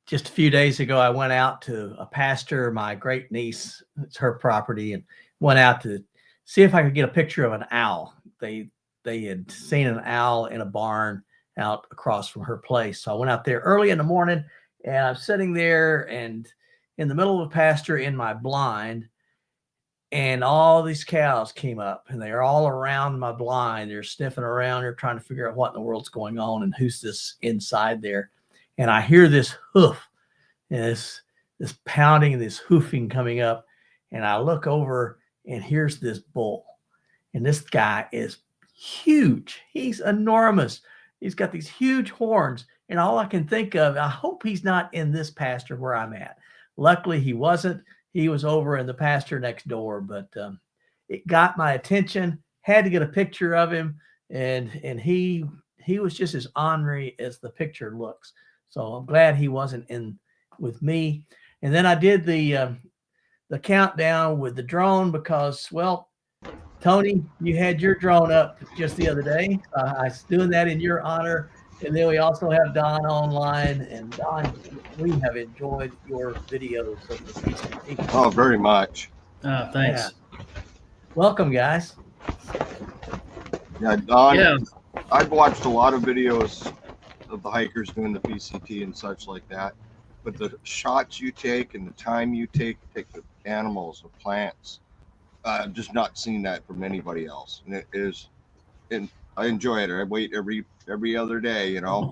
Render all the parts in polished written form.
just a few days ago, I went out to a pasture, my great niece, it's her property, and went out to see if I could get a picture of an owl. They had seen an owl in a barn out across from her place. So I went out there early in the morning, and I'm sitting there and in the middle of the pasture in my blind, and all these cows came up and they're all around my blind. They're sniffing around. They're trying to figure out what in the world's going on and who's this inside there. And I hear this hoof and this pounding and this hoofing coming up. And I look over and here's this bull. And this guy is huge. He's enormous. He's got these huge horns. And all I can think of, I hope he's not in this pasture where I'm at. Luckily, he wasn't. He was over in the pasture next door, but it got my attention. Had to get a picture of him, and he was just as ornery as the picture looks. So I'm glad he wasn't in with me. And then I did the countdown with the drone because, well, Tony, you had your drone up just the other day. I was doing that in your honor. And then we also have Don online. And Don, we have enjoyed your videos of the PCT. Oh, very much. Oh, thanks. Yeah. Welcome, guys. Yeah, Don, Yeah. I've watched a lot of videos of the hikers doing the PCT and such like that. But the shots you take and the time you take the animals, the plants, I've just not seen that from anybody else. And it is, and I enjoy it. I wait every other day, you know.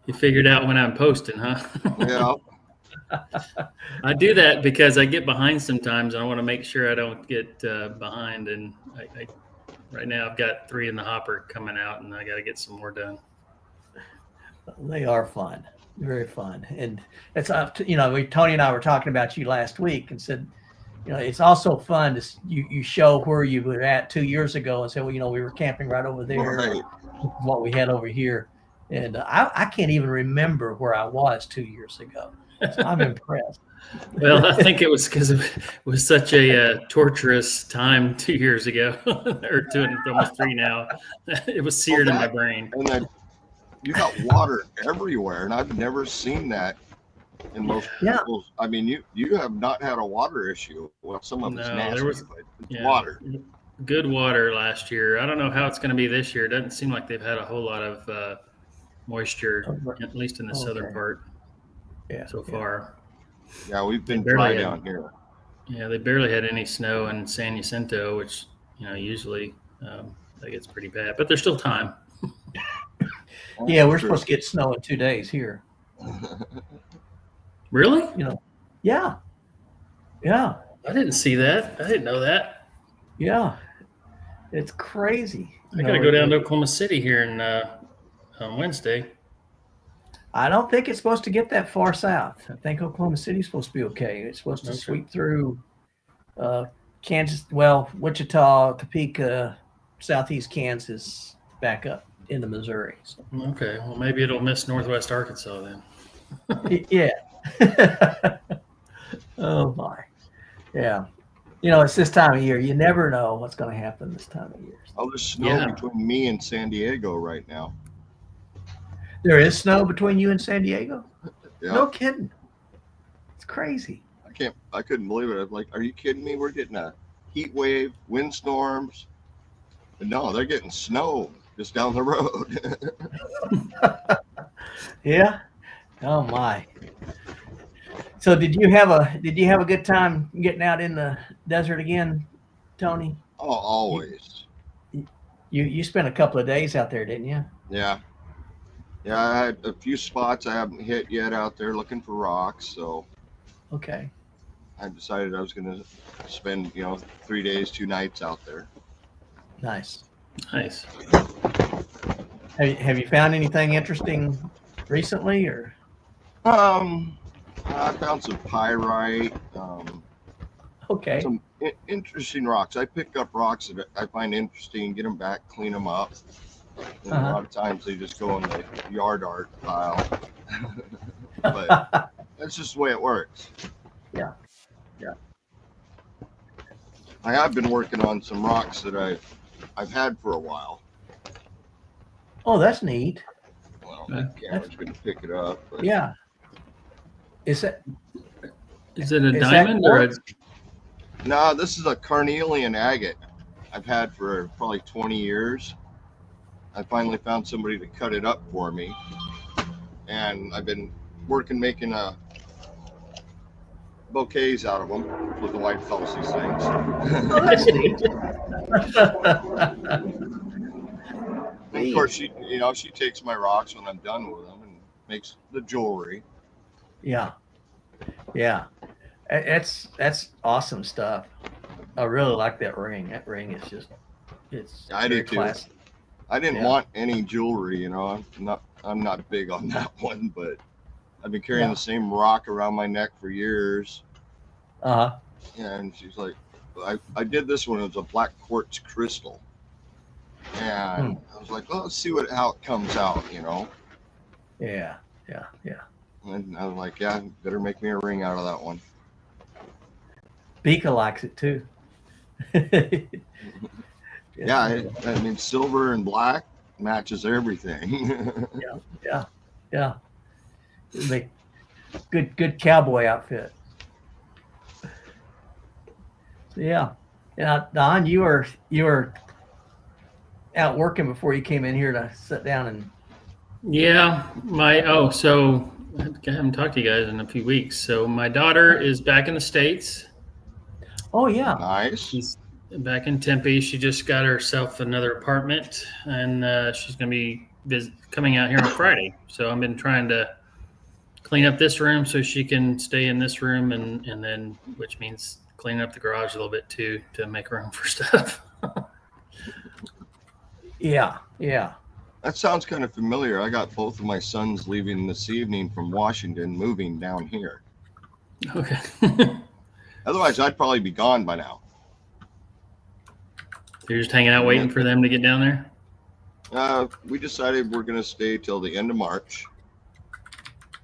You figured out when I'm posting, huh? Yeah. I do that because I get behind sometimes, and I want to make sure I don't get behind. And I right now I've got 3 in the hopper coming out, and I got to get some more done. They are fun, very fun, and it's you know, Tony and I were talking about you last week and said, you know, it's also fun to you show where you were at 2 years ago and say, well, you know, we were camping right over there, Right. What we had over here, and I can't even remember where I was 2 years ago. So I'm impressed. Well, I think it was because it was such a torturous time 2 years ago, or almost 3 now. It was seared in my brain. And then you got water everywhere, and I've never seen that in most people's. I mean, you have not had a water issue. Well, some of it's nasty, but it's water. Good water last year. I don't know how it's going to be this year. It doesn't seem like they've had a whole lot of moisture, at least in the southern part. So far. Yeah, we've been dry down here. Yeah, they barely had any snow in San Jacinto, which, you know, usually that gets pretty bad, but there's still time. Yeah, we're supposed to get snow in 2 days here. Really? You know, yeah. Yeah. I didn't see that. I didn't know that. Yeah. It's crazy. I got to go down to Oklahoma City here on Wednesday. I don't think it's supposed to get that far south. I think Oklahoma City's supposed to be okay. It's supposed to sweep through Kansas, well, Wichita, Topeka, southeast Kansas, back up into Missouri. So. Okay, well, maybe it'll miss northwest Arkansas then. Yeah. Oh, my. Yeah. You know, it's this time of year. You never know what's going to happen this time of year. Oh, there's snow between me and San Diego right now. There is snow between you and San Diego? Yeah. No kidding. It's crazy. I couldn't believe it. I'm like, are you kidding me? We're getting a heat wave, windstorms. But no, they're getting snow just down the road. Yeah. Oh my. So did you have a good time getting out in the desert again, Tony? Oh, always. You spent a couple of days out there, didn't you? Yeah. Yeah, I had a few spots I haven't hit yet out there looking for rocks, so okay. I decided I was going to spend, 3 days, 2 nights out there. Nice. Nice. Have you found anything interesting recently, or? I found some pyrite. Okay. Some interesting rocks. I pick up rocks that I find interesting, get them back, clean them up. And a lot of times they just go in the yard art pile. But that's just the way it works. Yeah. Yeah. I have been working on some rocks that I've had for a while. Oh, that's neat. Well, The camera's going to pick it up. But Yeah. Is it Is it a Is that diamond or a? quartz? no, this is a carnelian agate I've had for probably 20 years. I finally found somebody to cut it up for me, and I've been working making bouquets out of them. What the wife calls these things. Oh, that's neat. And of course, she takes my rocks when I'm done with them and makes the jewelry. Yeah. Yeah. That's awesome stuff. I really like that ring. That ring is just it's I do very too. classy. I didn't Yeah. want any jewelry, I'm not big on that one, but I've been carrying Yeah. the same rock around my neck for years. Uh-huh. And she's like, I did this one. It was a black quartz crystal, and I was like, well, let's see how it comes out, Yeah. Yeah. Yeah. And I was like, yeah, better make me a ring out of that one. Bika likes it too. Yeah, I mean, silver and black matches everything. Yeah. It'd make good cowboy outfit. So yeah. Don, you were out working before you came in here to sit down and Yeah, so I haven't talked to you guys in a few weeks. So my daughter is back in the States. oh yeah. Nice. She's back in Tempe. She just got herself another apartment, and she's going to be coming out here on Friday. So I've been trying to clean up this room so she can stay in this room, and then which means cleaning up the garage a little bit too to make room for stuff. Yeah. That sounds kind of familiar. I got both of my sons leaving this evening from Washington, moving down here. Okay. Otherwise, I'd probably be gone by now. You're just hanging out waiting for them to get down there? We decided we're going to stay till the end of March,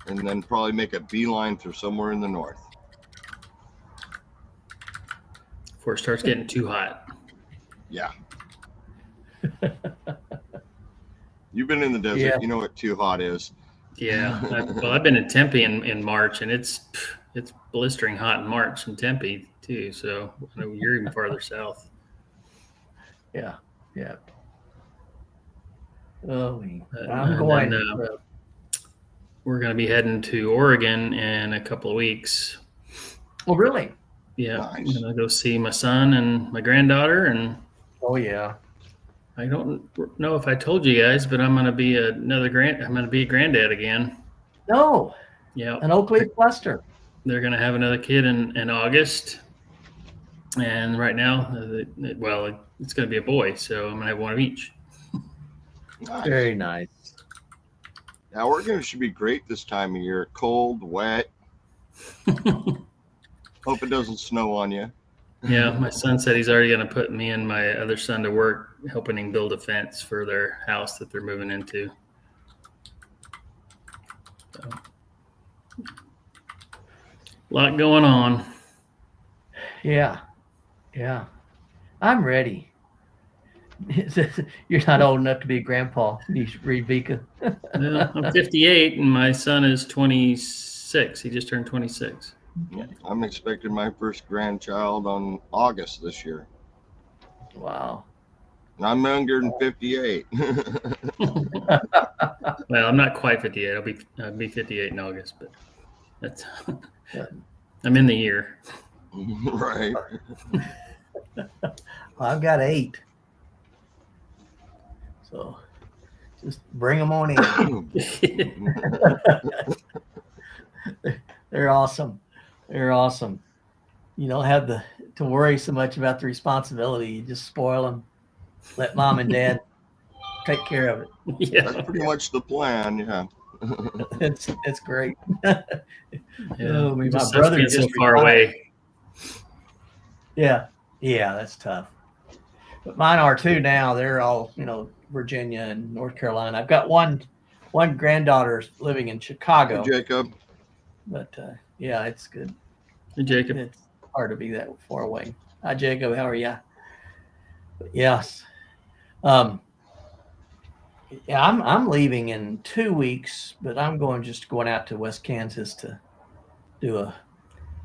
and then probably make a beeline through somewhere in the north. Before it starts getting too hot. Yeah. You've been in the desert. Yeah. You know what too hot is. Yeah. I've been in Tempe in March, and it's blistering hot in March in Tempe too. So I know you're even farther south. Yeah. Oh, And I'm going. then, we're going to be heading to Oregon in a couple of weeks. Oh, really? Yeah, Nice. I'm going to go see my son and my granddaughter. And Oh, yeah. I don't know if I told you guys, but I'm going to be I'm going to be a granddad again. No, Yeah. an oak leaf cluster. They're going to have another kid in August. And right now, it's going to be a boy. So I'm going to have one of each. Nice. Very nice. Now, Oregon should be great this time of year. Cold, wet. Hope it doesn't snow on you. Yeah, my son said he's already going to put me and my other son to work helping him build a fence for their house that they're moving into. So, a lot going on. Yeah. I'm ready. You're not old enough to be a grandpa. You should read Vika. Well, I'm 58 and my son is 26. He just turned 26. I'm expecting my first grandchild on August this year. Wow. And I'm younger than 58. Well, I'm not quite 58. I'll be 58 in August, but that's I'm in the year. Right. I've got 8. So just bring them on in. They're awesome. You don't have to worry so much about the responsibility. You just spoil them. Let mom and dad take care of it. Yeah. That's pretty much the plan, yeah. It's great. Yeah. Oh, my Just brother being so just far retired. away. Yeah, that's tough. But mine are too now. They're all, Virginia and North Carolina. I've got one granddaughter living in Chicago, Hey, Jacob. but yeah, it's good. Hey, Jacob. It's hard to be that far away. Hi, Jacob. How are you? But yes. Yeah, I'm leaving in 2 weeks, but I'm going out to West Kansas to do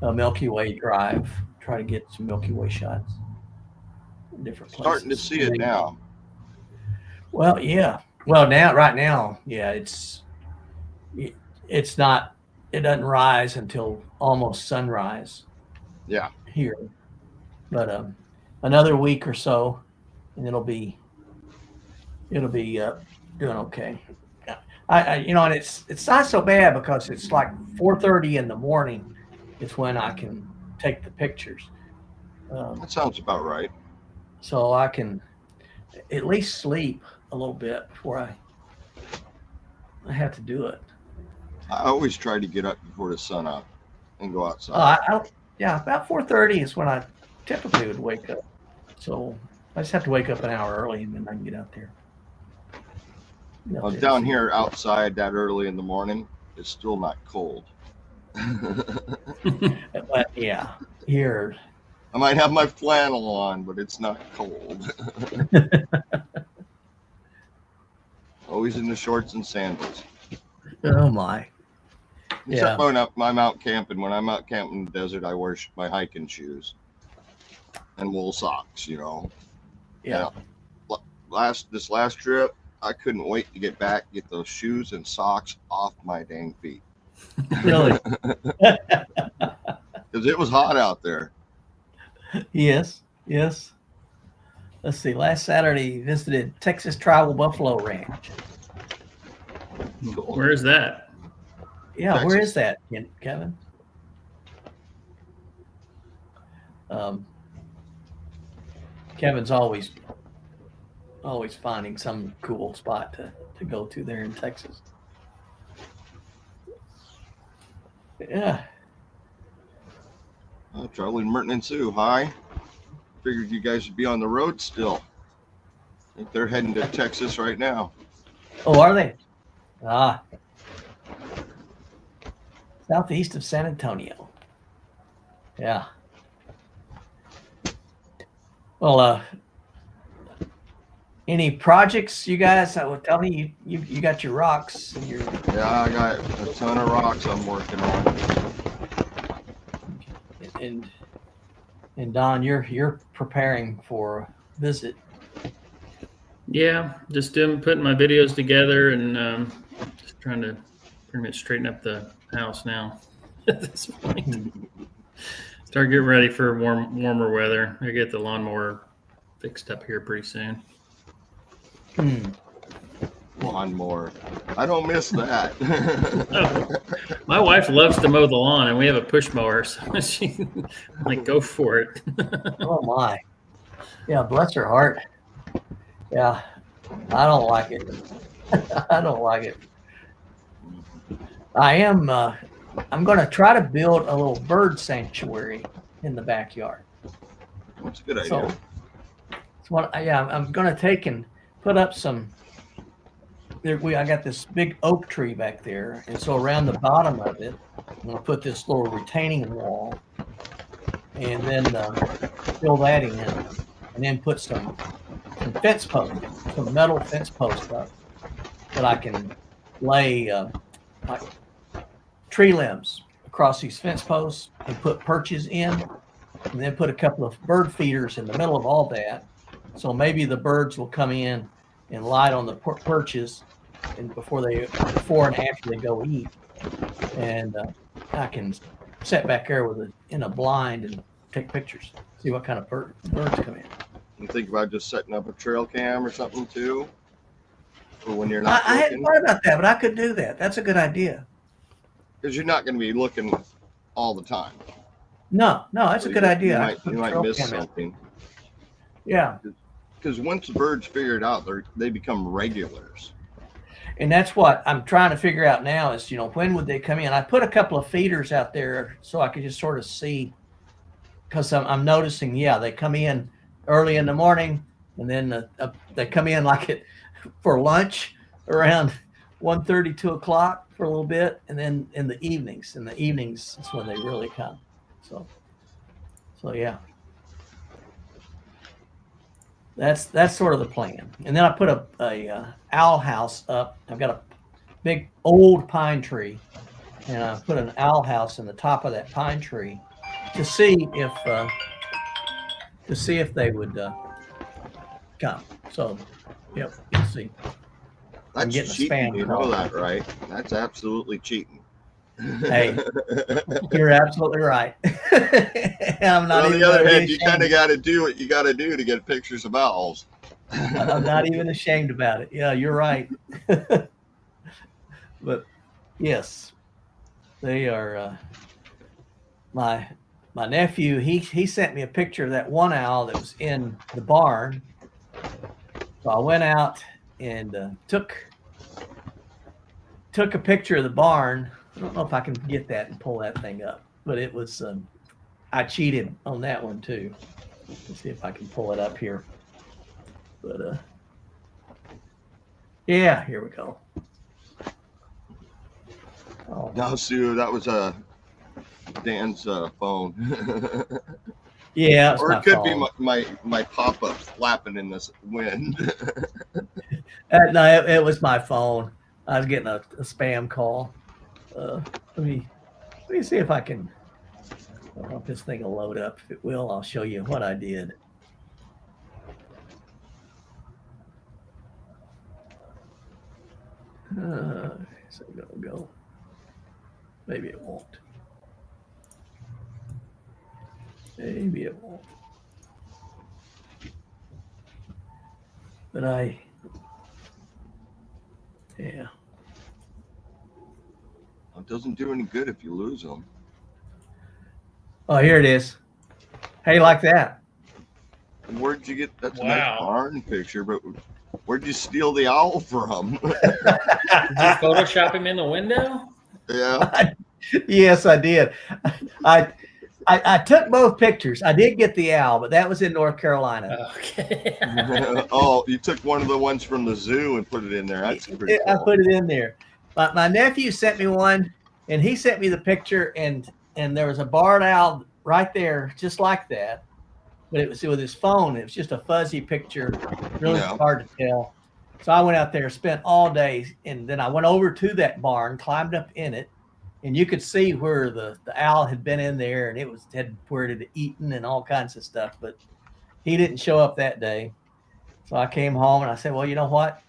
a Milky Way drive, try to get some Milky Way shots in different Starting to places. see it now. Well, yeah. Well, right now, yeah, it's not. It doesn't rise until almost sunrise Yeah. here, but another week or so, and it'll be doing okay. And it's not so bad because it's like 4:30 in the morning. It's when I can take the pictures, That sounds about right. so I can at least sleep a little bit before I have to do it. I always try to get up before the sun up and go outside. Yeah, about 4:30 is when I typically would wake up. So I just have to wake up an hour early and then I can get out there. Well, down here outside that early in the morning, it's still not cold. But yeah, here. I might have my flannel on, but it's not cold. Always in the shorts and sandals. Oh my. Except when I'm out camping. When I'm out camping in the desert, I wear my hiking shoes and wool socks, Yeah. This last trip, I couldn't wait to get back, get those shoes and socks off my dang feet. Really? Because it was hot out there. Yes. Let's see. Last Saturday, visited Texas Tribal Buffalo Ranch. Where is that? Yeah, Texas. Where is that, Kevin? Kevin's always finding some cool spot to go to there in Texas. Yeah. Charlie, Merton, and Sue, hi. Figured you guys would be on the road still. I think they're heading to Texas right now. Oh, are they? Southeast of San Antonio. Yeah. Well, any projects you guys? Tell me you got your rocks and your. Yeah, I got a ton of rocks I'm working on. And Don, you're preparing for a visit. Yeah, just putting my videos together and just trying to pretty much straighten up the house now at this point. Start getting ready for warmer weather. I get the lawnmower fixed up here pretty soon. Lawnmower. I don't miss that. My wife loves to mow the lawn, and we have a push mower, so she like go for it. Oh my. Yeah, bless her heart. Yeah, I don't like it. I don't like it. I'm going to try to build a little bird sanctuary in the backyard. That's a good idea. So, I'm going to take and put up some. I got this big oak tree back there, and so around the bottom of it, I'm going to put this little retaining wall, and then fill that in, and then put some fence posts, some metal fence posts up that I can lay like tree limbs across these fence posts and put perches in, and then put a couple of bird feeders in the middle of all that. So maybe the birds will come in and light on the perches, and before and after they go eat, and I can sit back there in a blind and take pictures, see what kind of birds come in. You think about just setting up a trail cam or something too, for when you're not. I hadn't thought about that, but I could do that. That's a good idea. Because you're not going to be looking all the time. No, that's a good idea. You might miss something. Yeah. Because once the birds figure it out, they become regulars. And that's what I'm trying to figure out now is, when would they come in? I put a couple of feeders out there so I could just sort of see, because I'm noticing, they come in early in the morning, and then they come in for lunch around 1:30, 2 o'clock for a little bit, and then in the evenings is when they really come. So yeah. that's sort of the plan. And then I put a owl house up. I've got a big old pine tree, and I put an owl house in the top of that pine tree to see if they would come. So, yep, you see. I'm That's getting a cheating. spam You call. know that, right? That's absolutely cheating. Hey, you're absolutely right. I'm not On even the other gonna be hand, you kind of ashamed. got to do what you got to do to get pictures of owls. I'm not even ashamed about it. Yeah, you're right. But yes, they are. My nephew, he sent me a picture of that one owl that was in the barn. So I went out and took a picture of the barn. I don't know if I can get that and pull that thing up, but it was I cheated on that one too. Let's see if I can pull it up here. But yeah, here we go. Oh, No, Sue, that was Dan's phone. yeah, it's Or my it could phone. be my pop-up flapping in this wind. No, it was my phone. I was getting a spam call. Let me see if I can. I don't know if this thing will load up. If it will, I'll show you what I did. So go. Maybe it won't. Maybe it won't. But yeah. It doesn't do any good if you lose them. Oh, here it is. How you like that? And where'd you get that's a Wow. nice barn picture, but where'd you steal the owl from? Did you Photoshop him in the window? Yeah. Yes, I did. I took both pictures. I did get the owl, but that was in North Carolina. Okay. Oh, you took one of the ones from the zoo and put it in there. That's pretty I cool. put it in there. But my nephew sent me one, and he sent me the picture, and there was a barred owl right there, just like that. But it was with his phone. It was just a fuzzy picture, really Yeah. hard to tell. So I went out there, spent all day, and then I went over to that barn, climbed up in it, and you could see where the owl had been in there, and where it had eaten and all kinds of stuff. But he didn't show up that day. So I came home and I said, well, you know what?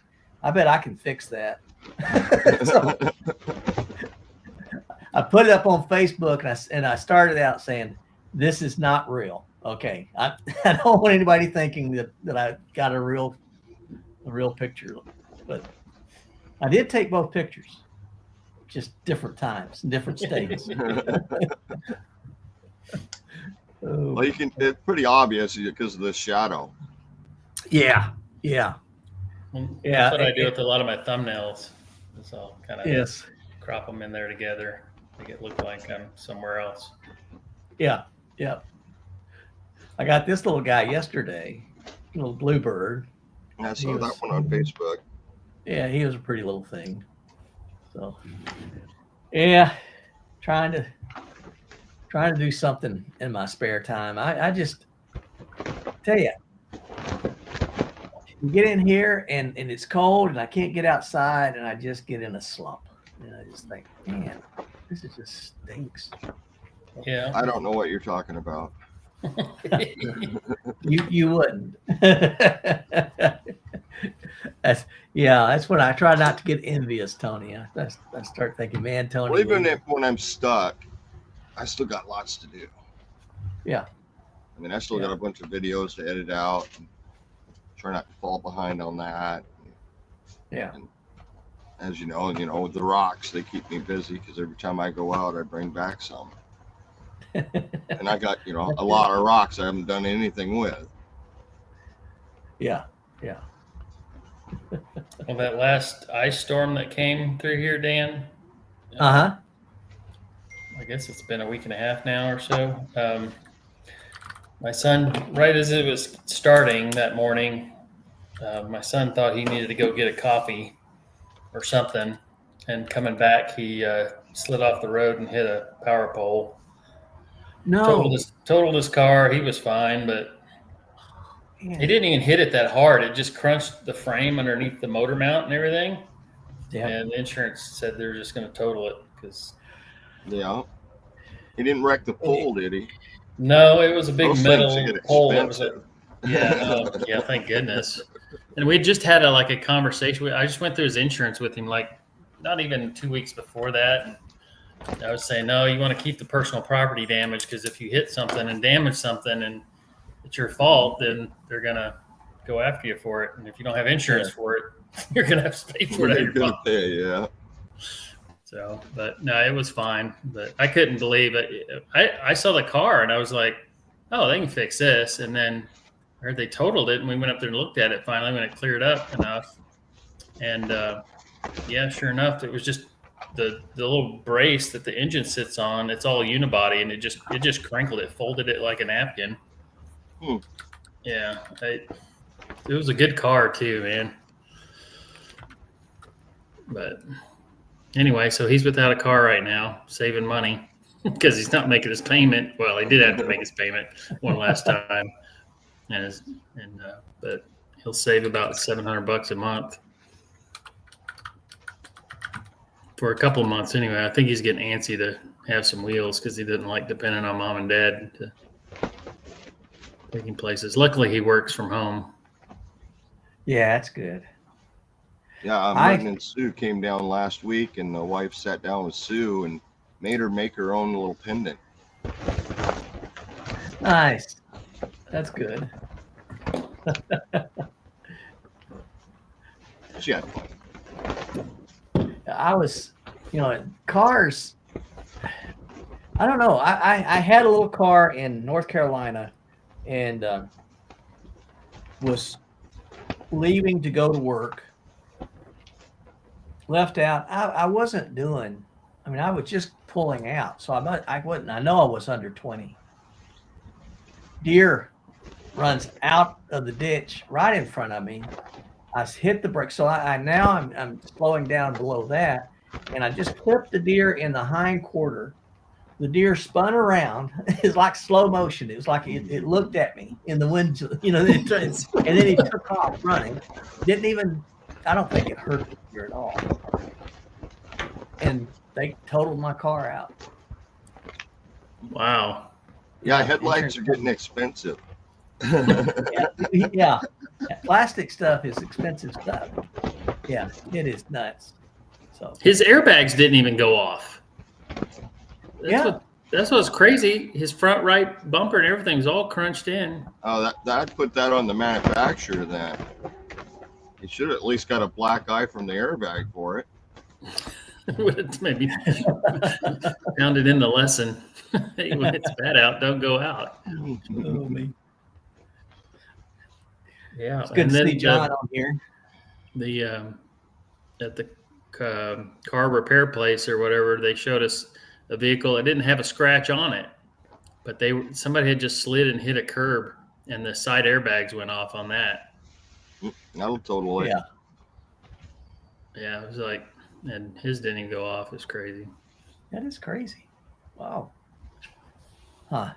I bet I can fix that. So I put it up on Facebook, and I started out saying, this is not real. Okay. I don't want anybody thinking that I got a real picture, but I did take both pictures, just different times and different states. Well, you can. It's pretty obvious because of the shadow. Yeah. That's what I do with a lot of my thumbnails. Is I'll kind of Yes. crop them in there together, make it look like I'm somewhere else. Yeah. I got this little guy yesterday, little bluebird. I saw that one on Facebook. Yeah, he was a pretty little thing. So, yeah, trying to do something in my spare time. I just tell you, you get in here and it's cold and I can't get outside and I just get in a slump. And I just think, man, this is just stinks. Yeah. I don't know what you're talking about. You wouldn't. That's when I try not to get envious, Tony. I start thinking, man, Tony. Well, even when I'm stuck, I still got lots to do. Yeah. I mean, I still got a bunch of videos to edit out. And try not to fall behind on that. Yeah. And as you know, with the rocks, they keep me busy because every time I go out, I bring back some. And I got, a lot of rocks I haven't done anything with. Yeah. Well, that last ice storm that came through here, Dan. Uh-huh. I guess it's been a week and a half now or so. My son, right as it was starting that morning, my son thought he needed to go get a coffee or something. And coming back, he slid off the road and hit a power pole. No. Totaled his car. He was fine, but He didn't even hit it that hard. It just crunched the frame underneath the motor mount and everything. Yeah. And the insurance said they're just going to total it because. Yeah. He didn't wreck the pole, did he? No, it was a big Those metal things get pole. That was expensive. yeah, thank goodness. And we just had a conversation. I just went through his insurance with him, like not even 2 weeks before that. And I was saying, no, you want to keep the personal property damage because if you hit something and damage something and it's your fault, then they're gonna go after you for it. And if you don't have insurance for it, you're gonna have to pay for it. You're gonna pay, yeah. So, but no, it was fine. But I couldn't believe it. I saw the car and I was like, oh, they can fix this. And then I heard they totaled it, and we went up there and looked at it finally when it cleared up enough. And yeah, sure enough, it was just the little brace that the engine sits on. It's all unibody, and it just crinkled it, folded it like a napkin. Yeah, it was a good car too, man. But anyway, so he's without a car right now, saving money because he's not making his payment. Well, he did have to make his payment one last time, but he'll save about $700 a month for a couple of months anyway. I think he's getting antsy to have some wheels because he doesn't like depending on mom and dad to take him places. Luckily, he works from home. Yeah, that's good. Yeah, Martin and Sue came down last week, and the wife sat down with Sue and made her make her own little pendant. Nice. That's good. She had fun. I was, cars. I don't know. I had a little car in North Carolina, and was leaving to go to work. Left out. I wasn't doing. I mean, I was just pulling out. So I wasn't. I know I was under 20. Deer runs out of the ditch right in front of me. I hit the brake. So I'm slowing down below that, and I just clipped the deer in the hind quarter. The deer spun around. It's like slow motion. It was like it looked at me in the wind, and then he took off running. Didn't even. I don't think it hurt the deer at all. And they totaled my car out. Wow. Yeah, headlights are getting expensive. Yeah. Plastic stuff is expensive stuff. Yeah, it is nuts. So his airbags didn't even go off. That's what's crazy. His front right bumper and everything's all crunched in. Oh, that put that on the manufacturer then. He should have at least got a black eye from the airbag for it. Maybe found it in the lesson. Hey, when it's bad out, don't go out. Yeah, it's good to see John on here. At the car repair place or whatever, they showed us a vehicle. It didn't have a scratch on it, but somebody had just slid and hit a curb, and the side airbags went off on that. That'll total it. Yeah, it was like, and his didn't even go off. It's crazy. That is crazy. Wow. Huh.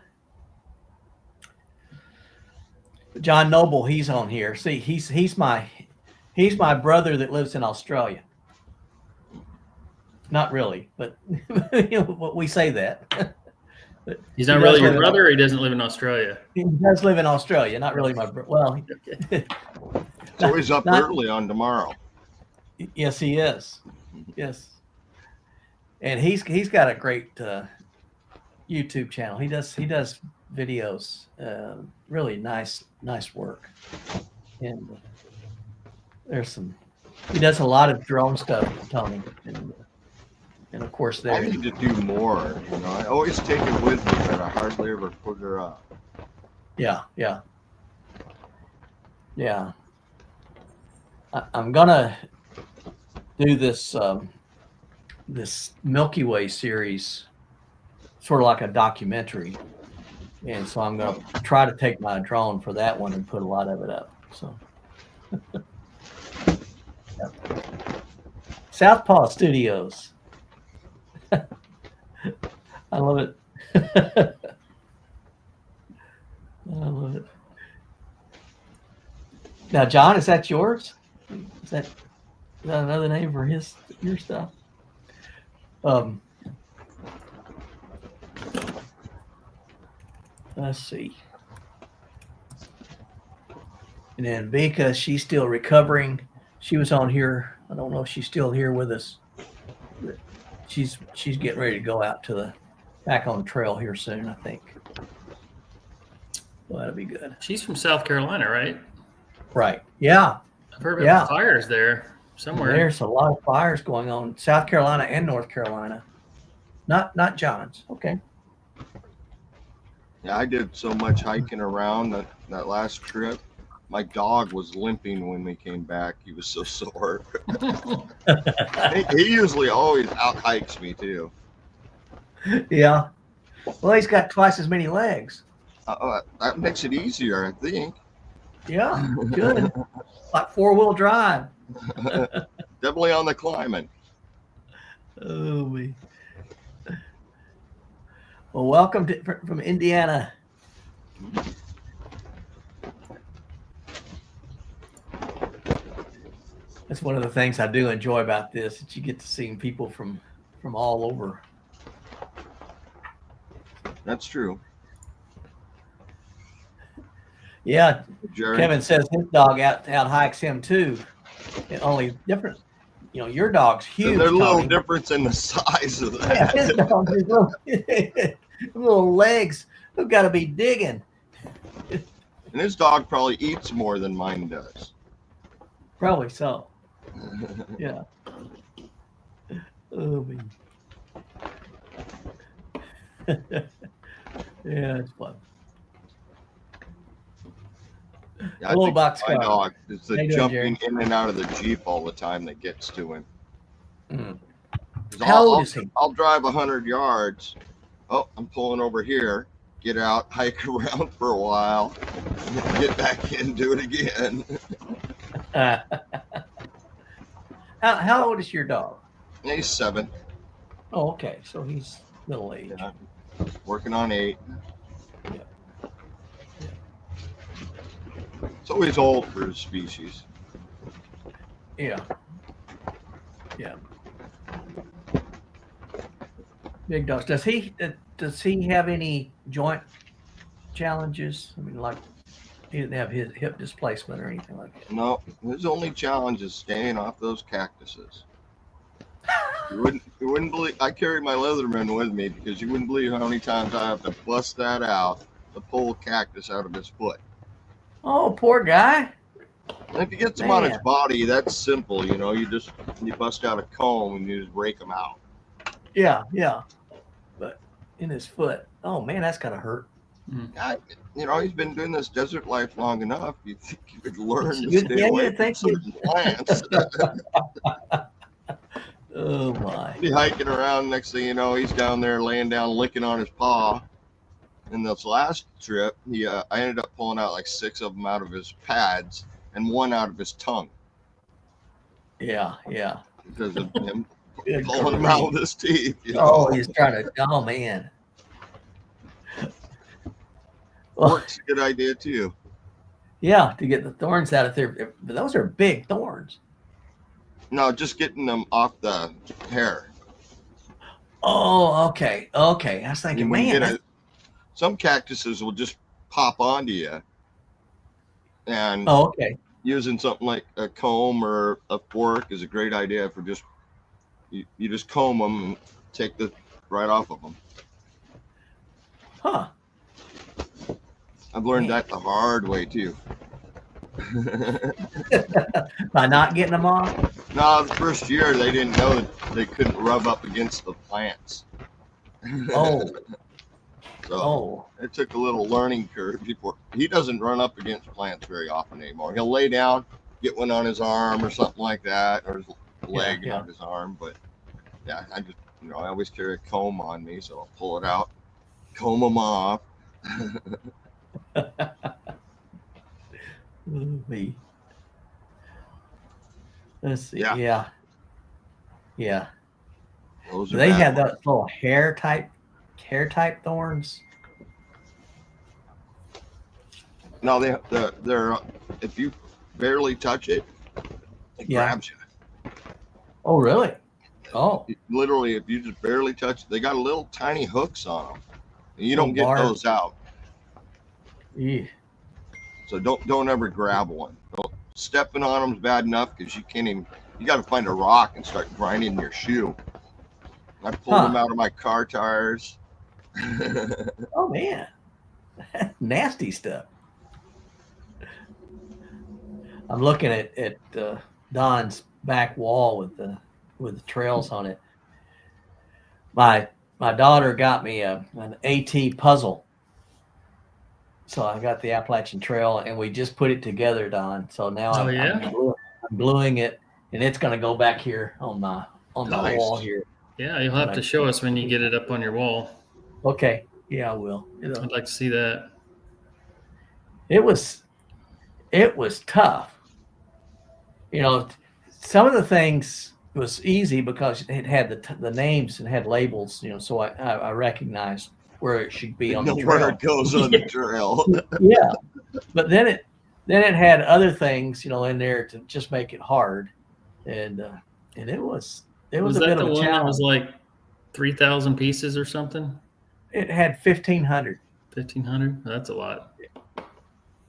John Noble, he's on here. See, he's my brother that lives in Australia. Not really, but we say that. He's not really your brother, or he doesn't live in Australia? He does live in Australia, not really my brother. Well, so he's up early on tomorrow. Yes, he is. Yes. And he's got a great YouTube channel. He does videos, really nice work. And he does a lot of drone stuff, Tony. And of course I need to do more. I always take it with me, but I hardly ever put her up. Yeah. I'm gonna do this this Milky Way series, sort of like a documentary, and so I'm gonna try to take my drone for that one and put a lot of it up. So, Southpaw Studios. I love it. I love it. Now, John, is that yours? Is that another name for your stuff? Let's see. And then Vika, she's still recovering. She was on here. I don't know if she's still here with us. She's getting ready to go out to the back on the trail here soon, I think. Well, that'll be good. She's from South Carolina, right? Right. Yeah. I've heard about fires there somewhere. There's a lot of fires going on, South Carolina and North Carolina. Not John's. Okay. Yeah, I did so much hiking around that last trip. My dog was limping when we came back. He was so sore. he usually always out hikes me too. Yeah. Well, he's got twice as many legs. That makes it easier, I think. Yeah, good. Like 4-wheel drive. Definitely on the climbing. Oh, me. Well, welcome from Indiana. That's one of the things I do enjoy about this, that you get to see people from all over. That's true. Yeah, Jerry. Kevin says his dog out hikes him too. And only different, your dog's huge. There's a little Tony. difference in the size of that. Yeah, his dog, his little legs have got to be digging. And his dog probably eats more than mine does. Probably so. Yeah. Oh, man. Yeah, it's fun. Yeah, A little think box my car. dog is How the you doing, jumping Jerry? in and out of the Jeep all the time that gets to him. Mm. 'Cause How old is he? I'll drive 100 yards. Oh, I'm pulling over here. Get out, hike around for a while, get back in, do it again. How old is your dog? He's 7. Oh, okay. So he's middle age. Yeah. Working on 8. Yeah. So he's old for his species. Yeah. Yeah. Big dogs. Does he have any joint challenges? I mean, like he didn't have his hip displacement or anything like that. No, his only challenge is staying off those cactuses. You wouldn't believe. I carry my Leatherman with me because you wouldn't believe how many times I have to bust that out to pull a cactus out of his foot. Oh, poor guy. And if he gets them on his Man. body, that's simple. You bust out a comb and you just rake them out. Yeah, yeah. But in his foot. Oh man, that's gotta hurt. God, he's been doing this desert life long enough. You think you could learn to You'd- stay yeah, away you'd from think certain plants. Oh my. Be hiking around. Next thing you know, he's down there laying down, licking on his paw. In this last trip, I ended up pulling out like 6 of them out of his pads and 1 out of his tongue Yeah, yeah. because of him Good pulling them grief. out with his teeth. Oh, he's trying to. Oh man. Well, Work's a good idea too. yeah, to get the thorns out of there. But those are big thorns. No, just getting them off the hair. Oh, okay, okay. I was thinking, When you man, get some cactuses will just pop onto you, and oh, okay. using something like a comb or a fork is a great idea for just you just comb them and take the right off of them. Huh. I've learned Man. that the hard way too. By not getting them off. No, the first year they didn't know that they couldn't rub up against the plants. Oh, So oh. it took a little learning curve before. He doesn't run up against plants very often anymore. He'll lay down, get one on his arm or something like that, or his leg Yeah. on his arm. But yeah, I just I always carry a comb on me, so I'll pull it out, comb them off. Me. Let's see. Yeah. Yeah. Yeah. Those Do are they bad have ones. those little hair type thorns? No, they're if you barely touch it, it Yeah. grabs you. Oh, really? Oh, Literally, if you just barely touch it, they got little tiny hooks on them. And you Oh, don't get barbs. those out. yeah. So don't ever grab one. Stepping on them is bad enough because you can't even. You got to find a rock and start grinding your shoe. I pulled them out of my car tires. Oh man, nasty stuff. I'm looking at Don's back wall with the trails on it. My daughter got me an AT puzzle. So I got the Appalachian Trail, and we just put it together, Don. So now I'm gluing it, and it's going to go back here on my Nice. wall here. Yeah, you'll have to show us when you get it up on your wall. Okay. Yeah, I will. I'd like to see that. It was tough. You know, some of the things was easy because it had the names and had labels. You know, so I recognized where it should be on the trail. Where it goes on the trail. Yeah, but then it had other things, you know, in there to just make it hard, and it was a Was bit that of the a one that was challenge. like 3,000 pieces or something? It had 1,500, 1,500? That's a lot.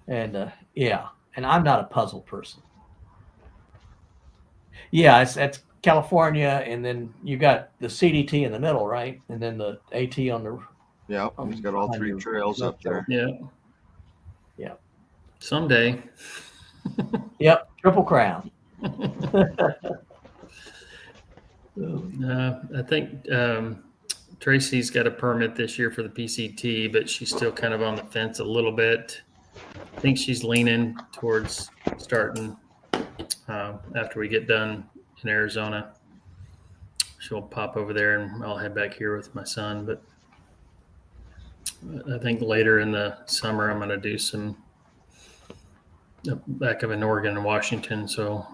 and yeah, and I'm not a puzzle person. Yeah, that's California, and then you got the CDT in the middle, right, and then the AT on the. Yeah, he's got all three trails up there. Yeah. Yeah. Someday. Yep, Triple Crown. I think Tracy's got a permit this year for the PCT, but she's still kind of on the fence a little bit. I think she's leaning towards starting after we get done in Arizona. She'll pop over there, and I'll head back here with my son. But I think later in the summer, I'm going to do some back up in Oregon and Washington. So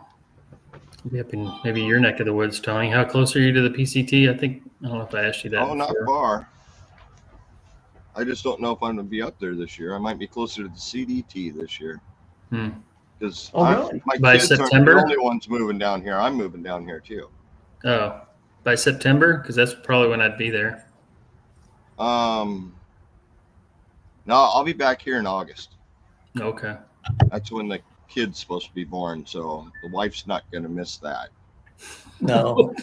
I'll be up in maybe your neck of the woods, Tony. How close are you to the PCT? I don't know if I asked you that. Oh, not far. I just don't know if I'm going to be up there this year. I might be closer to the CDT this year. Because really? my By kids September? aren't the only ones moving down here. I'm moving down here too. Oh, by September? Because that's probably when I'd be there. No, I'll be back here in August. Okay. That's when the kid's supposed to be born, so the wife's not going to miss that. No.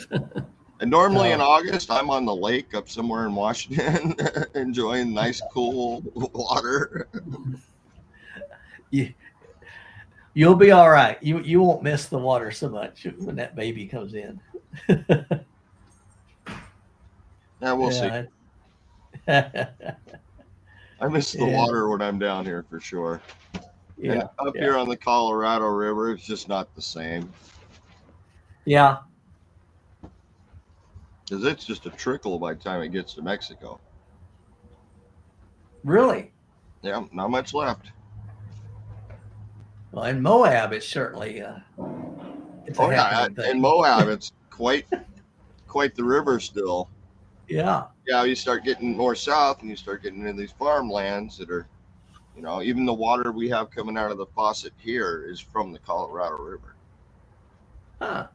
And normally in August, I'm on the lake up somewhere in Washington, enjoying nice, cool water. You'll be all right. You won't miss the water so much when that baby comes in. Yeah, we'll see. I miss the water when I'm down here for sure. Yeah. And up here on the Colorado River, it's just not the same. Yeah. Because it's just a trickle by the time it gets to Mexico. Really? Yeah, not much left. Well, in Moab, it's certainly it's a happening thing. In Moab, it's quite the river still. Yeah. Yeah, you start getting more south, and you start getting into these farmlands that are, you know, even the water we have coming out of the faucet here is from the Colorado River. Huh.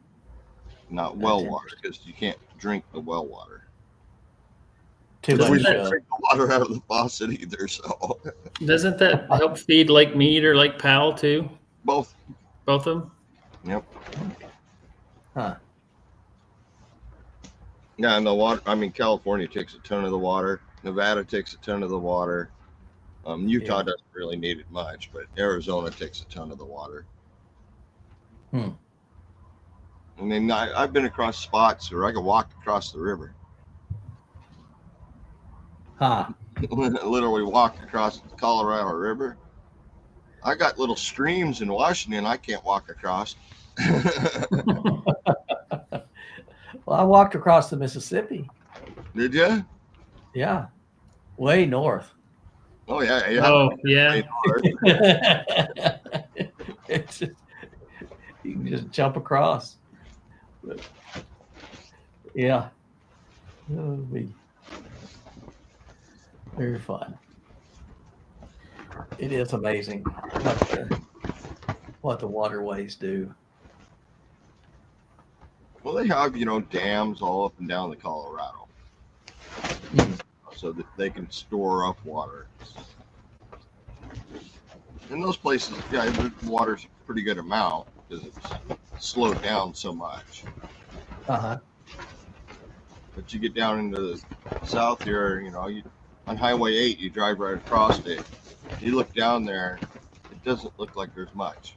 Not well water, because you can't drink the well water. Too We much. don't drink the water out of the faucet either, so. Doesn't that help feed Lake Mead or Lake Powell too? Both. Both of them? Yep. Huh. Yeah, and the water, I mean, California takes a ton of the water. Nevada takes a ton of the water. Utah doesn't really need it much, but Arizona takes a ton of the water. I mean, I've been across spots where I could walk across the river. Huh. Literally walk across the Colorado River. I got little streams in Washington I can't walk across. Well, I walked across the Mississippi. Did you? Yeah. Way north. Oh, yeah. Oh, yeah. It's just, you can just jump across. But, yeah. It'll be very fun. It is amazing. But, what the waterways do. Well, they have, dams all up and down the Colorado Hmm. so that they can store up water. In those places, yeah, the water's a pretty good amount because it's slowed down so much. Uh-huh. But you get down into the south here, on Highway 8, you drive right across it. You look down there, it doesn't look like there's much.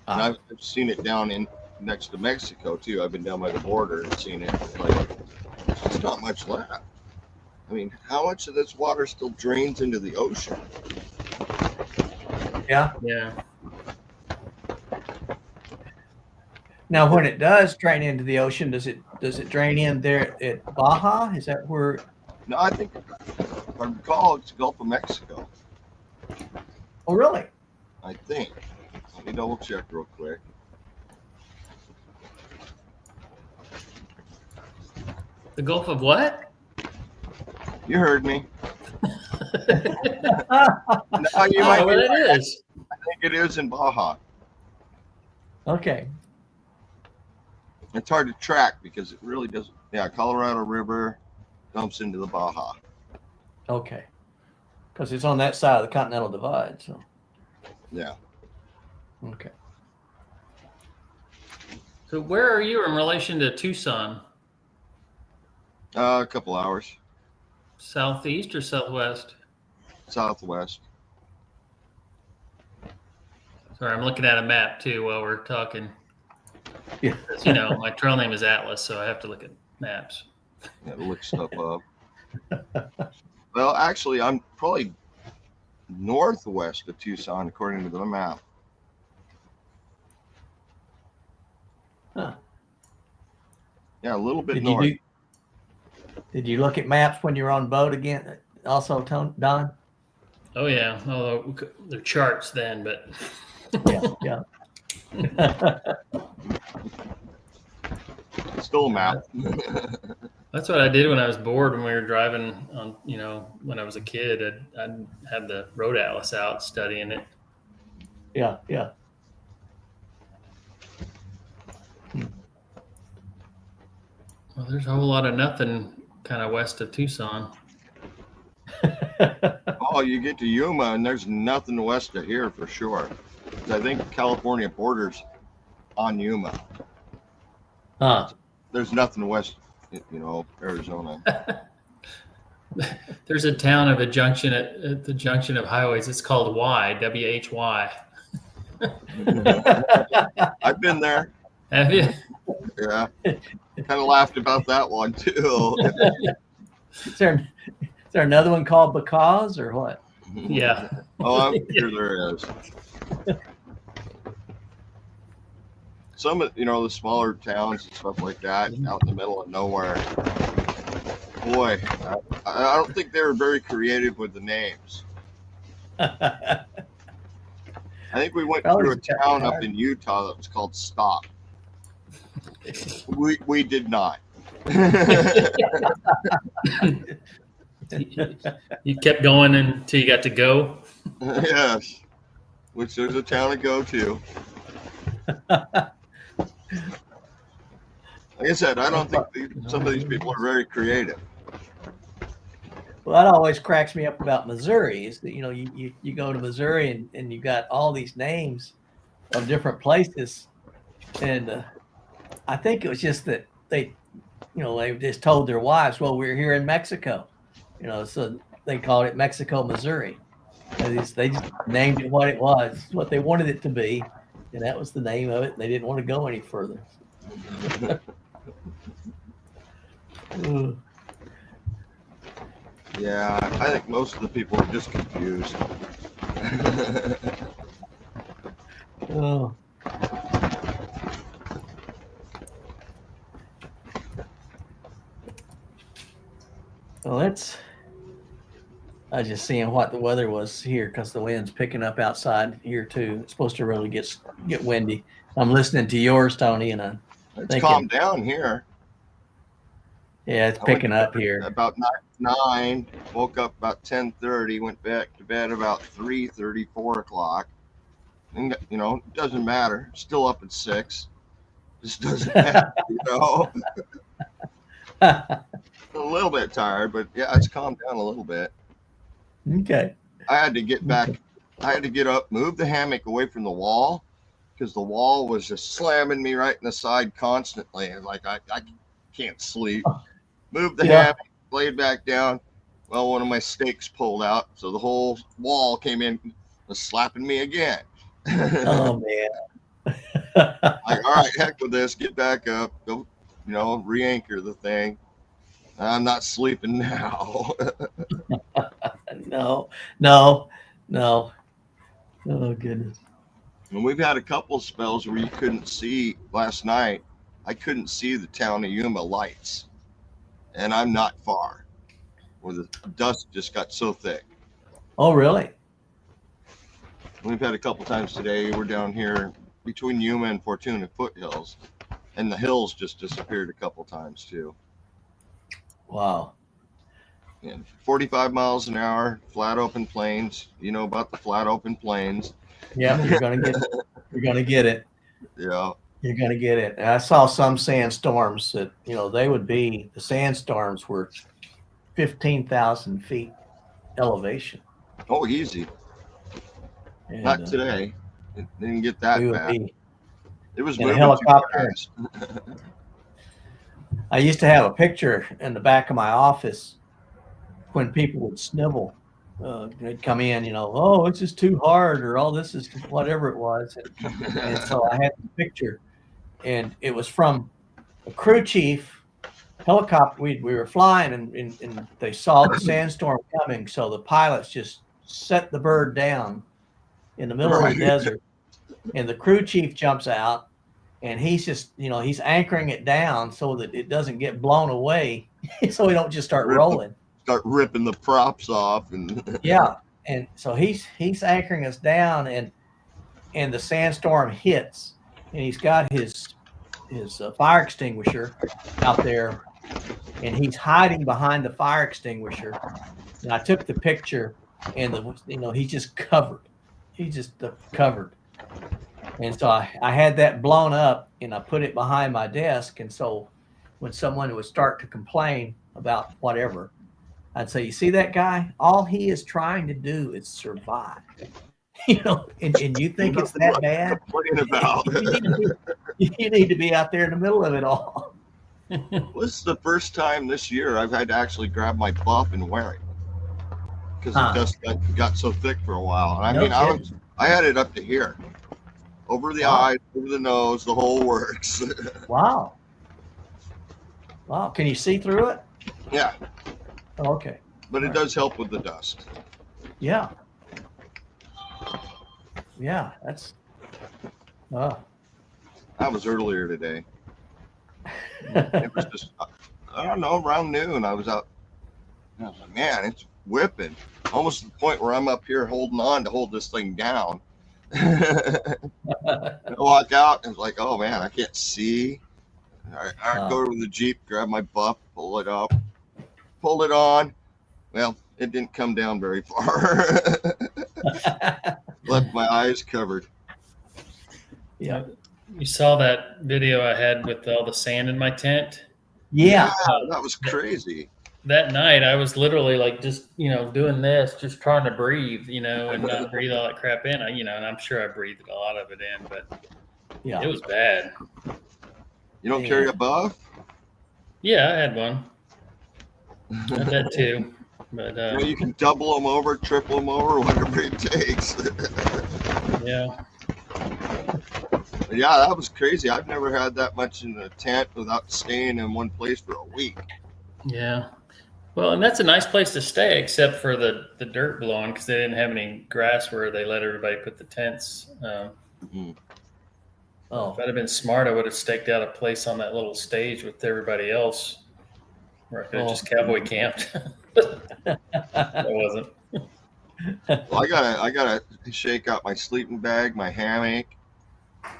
And Ah. I've seen it down in next to Mexico too. I've been down by the border and seen it. Like, there's not much left. I mean, how much of this water still drains into the ocean? Yeah. Yeah. Now, when it does drain into the ocean, does it drain in there at Baja? Is that where? No, I think, if I recall, it's the Gulf of Mexico. Oh, really? I think. Let me double check real quick. The Gulf of what? You heard me. Ah, No, you might Oh, be well, right. it is. I think it is in Baja. okay. It's hard to track because it really doesn't. Yeah, Colorado River dumps into the Baja. Okay. Because it's on that side of the Continental Divide. So, Yeah. okay. So where are you in relation to Tucson? A couple hours. Southeast or southwest? Southwest. Sorry, I'm looking at a map too while we're talking. Yeah. My trail name is Atlas, so I have to look at maps. Yeah, look stuff up. Well, actually, I'm probably northwest of Tucson, according to the map. Huh. Yeah, a little bit Did north. Did you look at maps when you were on boat again? Also, Don? Oh yeah, although they're charts then, but Yeah. Yeah. Still a map. that's what I did when I was bored when we were driving on. When I was a kid, I'd had the road atlas out studying it. Yeah. Yeah. Well, there's a whole lot of nothing kind of west of Tucson. Oh, you get to Yuma, and there's nothing west of here for sure. I think California borders on Yuma. Huh. There's nothing west, Arizona. There's a town of a junction at the junction of highways. It's called WHY. I've been there. Have you? Yeah. Kind of laughed about that one too. Is there another one called Because or what? Yeah. Oh, I'm sure there is. Some of the smaller towns and stuff like that, out in the middle of nowhere. Boy, I don't think they were very creative with the names. I think we went Probably through a just got town tired. up in Utah that was called Stop. We did not. You kept going until you got to go. Yes, which there's a town to go to. Like I said, I don't think some of these people are very creative. Well, that always cracks me up about Missouri is that, you go to Missouri and you got all these names of different places. And I think it was just that they just told their wives, well, we're here in Mexico, so they called it Mexico, Missouri. And they just named it what it was, what they wanted it to be. And that was the name of it. And they didn't want to go any further. Ugh. Yeah, I think most of the people are just confused. Oh. Well, I was just seeing what the weather was here because the wind's picking up outside here too. It's supposed to really get windy. I'm listening to yours, Tony, and It's Thinking. calmed down here. yeah, it's I went picking to up bed here. About 9, woke up about 10:30, went back to bed about 3:30, 4 o'clock. And, you know, it doesn't matter. Still up at 6. Just doesn't matter, you know. A little bit tired, but yeah, it's calmed down a little bit. Okay. I had to get back. I had to get up, move the hammock away from the wall because the wall was just slamming me right in the side constantly. And like, I can't sleep. Moved the Yeah. hammock, laid back down. Well, one of my stakes pulled out. So the whole wall came in, was slapping me again. Oh, man. Like, all right, heck with this. Get back up. Go, you know, re-anchor the thing. I'm not sleeping now. No, no, no. Oh, goodness. And we've had a couple spells where you couldn't see. Last night, I couldn't see the town of Yuma lights. And I'm not far, where the dust just got so thick. Oh, really? We've had a couple times today. We're down here between Yuma and Fortuna foothills, and the hills just disappeared a couple times too. Wow. And 45 miles an hour, flat open plains. You know about the flat open plains. Yeah, you're gonna get it. You're gonna get it. Yeah. You're gonna get it. And I saw some sandstorms that, you know, the sandstorms were 15,000 feet elevation. Oh, easy. And, Not today. It didn't get that we would bad. be It was in a moving too helicopter. fast. I used to have a picture in the back of my office when people would snivel. They'd come in, you know, oh, it's just too hard, or oh, this is whatever it was. And so I had the picture, and it was from a crew chief helicopter. We were flying, and they saw the sandstorm coming, so the pilots just set the bird down in the middle of the desert, and the crew chief jumps out, and he's just, you know, he's anchoring it down so that it doesn't get blown away, so we don't just start rolling. Start ripping the props off and Yeah, and so he's anchoring us down, and the sandstorm hits, and he's got his fire extinguisher out there, and he's hiding behind the fire extinguisher. And I took the picture, and he's just covered. He's just covered. And so I had that blown up, and I put it behind my desk. And so when someone would start to complain about whatever, I'd say, you see that guy? All he is trying to do is survive. You know, and you think it's that bad? About. You need to be out there in the middle of it all. This is the first time this year I've had to actually grab my buff and wear it because the dust got so thick for a while. And I mean, I had it up to here, over the eyes, over the nose, the whole works. Wow. Can you see through it? Yeah. Oh, okay. But it does help with the dust. Yeah. Yeah, that's. That was earlier today. It was just, I don't know, around noon I was out. I was like, man, it's whipping. Almost to the point where I'm up here holding on to hold this thing down. I walk out and it's like, oh man, I can't see. I go to the Jeep, grab my buff, pull it up, pulled it on. Well, it didn't come down very far. Left my eyes covered. Yeah. You saw that video I had with all the sand in my tent? Yeah. That was crazy. That night I was literally like just, you know, doing this, just trying to breathe, you know, and not breathe all that crap in. And I'm sure I breathed a lot of it in, but Yeah. it was bad. You don't carry a buff? Yeah, I had one. I had that too. But you can double them over, triple them over, whatever it takes. yeah. Yeah, that was crazy. I've never had that much in a tent without staying in one place for a week. Yeah. Well, and that's a nice place to stay, except for the dirt blowing, because they didn't have any grass where they let everybody put the tents. If I'd have been smart, I would have staked out a place on that little stage with everybody else, where I could have just cowboy camped. I wasn't. Well, I gotta shake out my sleeping bag, my hammock,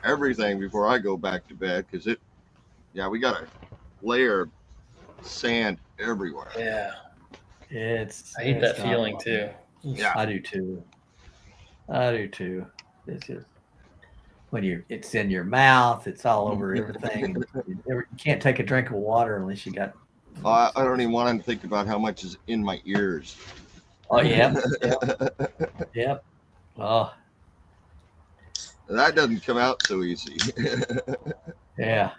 everything before I go back to bed, because we got a layer of sand everywhere. Yeah. I hate that feeling too. Yeah. I do too. It's just, it's in your mouth, it's all over everything. You can't take a drink of water unless you got. I don't even want to think about how much is in my ears. Oh yeah, yep. Oh That doesn't come out so easy. yeah.